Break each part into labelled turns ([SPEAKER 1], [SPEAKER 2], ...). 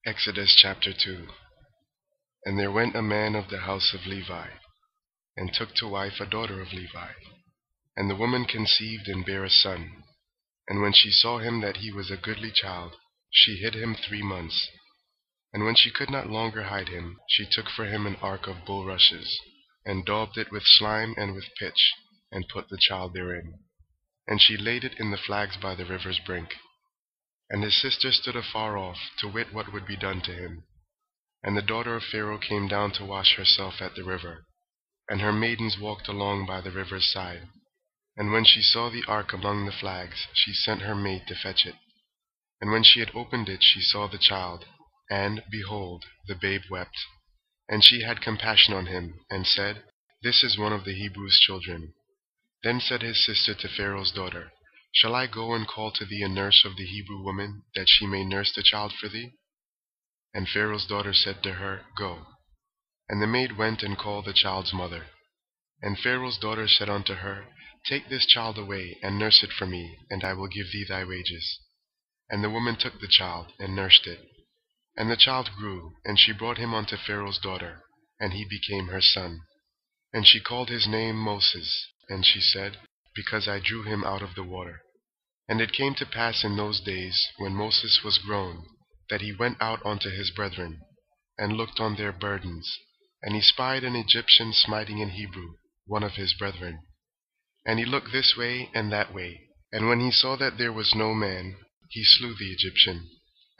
[SPEAKER 1] Exodus chapter 2. And there went a man of the house of Levi, and took to wife a daughter of Levi. And the woman conceived and bare a son. And when she saw him that he was a goodly child, she hid him 3 months. And when she could not longer hide him, she took for him an ark of bulrushes, and daubed it with slime and with pitch, and put the child therein. And she laid it in the flags by the river's brink. And his sister stood afar off, to wit what would be done to him. And the daughter of Pharaoh came down to wash herself at the river, and her maidens walked along by the river's side. And when she saw the ark among the flags, she sent her maid to fetch it. And when she had opened it, she saw the child, and, behold, the babe wept. And she had compassion on him, and said, This is one of the Hebrews' children. Then said his sister to Pharaoh's daughter, Shall I go and call to thee a nurse of the Hebrew woman, that she may nurse the child for thee? And Pharaoh's daughter said to her, Go. And the maid went and called the child's mother. And Pharaoh's daughter said unto her, Take this child away, and nurse it for me, and I will give thee thy wages. And the woman took the child, and nursed it. And the child grew, and she brought him unto Pharaoh's daughter, and he became her son. And she called his name Moses, and she said, Because I drew him out of the water. And it came to pass in those days, when Moses was grown, that he went out unto his brethren, and looked on their burdens. And he spied an Egyptian smiting an Hebrew, one of his brethren. And he looked this way and that way, and when he saw that there was no man, he slew the Egyptian,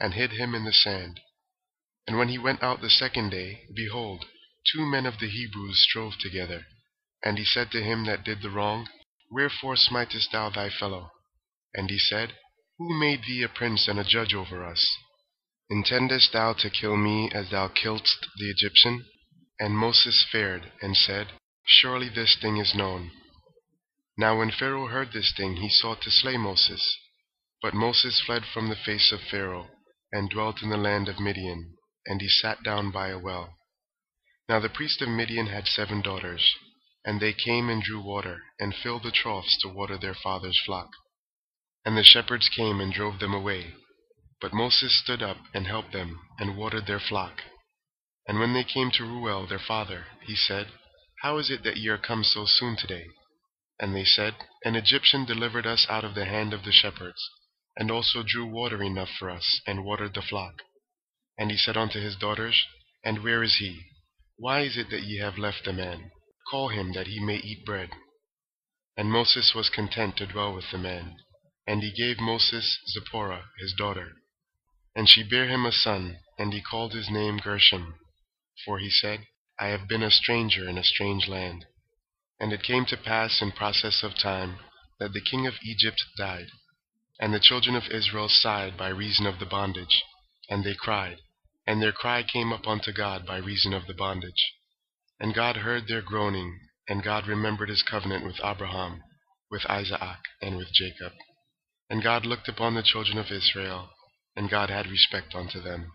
[SPEAKER 1] and hid him in the sand. And when he went out the second day, behold, 2 men of the Hebrews strove together. And he said to him that did the wrong, Wherefore smitest thou thy fellow? And he said, Who made thee a prince and a judge over us? Intendest thou to kill me as thou killedst the Egyptian? And Moses feared, and said, Surely this thing is known. Now when Pharaoh heard this thing, he sought to slay Moses. But Moses fled from the face of Pharaoh, and dwelt in the land of Midian, and he sat down by a well. Now the priest of Midian had 7 daughters, and they came and drew water, and filled the troughs to water their father's flock. And the shepherds came and drove them away. But Moses stood up and helped them, and watered their flock. And when they came to Reuel their father, he said, How is it that ye are come so soon today? And they said, An Egyptian delivered us out of the hand of the shepherds, and also drew water enough for us, and watered the flock. And he said unto his daughters, And where is he? Why is it that ye have left the man? Call him, that he may eat bread. And Moses was content to dwell with the man. And he gave Moses Zipporah his daughter. And she bare him a son, and he called his name Gershom. For he said, I have been a stranger in a strange land. And it came to pass in process of time, that the king of Egypt died. And the children of Israel sighed by reason of the bondage. And they cried, and their cry came up unto God by reason of the bondage. And God heard their groaning, and God remembered his covenant with Abraham, with Isaac, and with Jacob. And God looked upon the children of Israel, and God had respect unto them.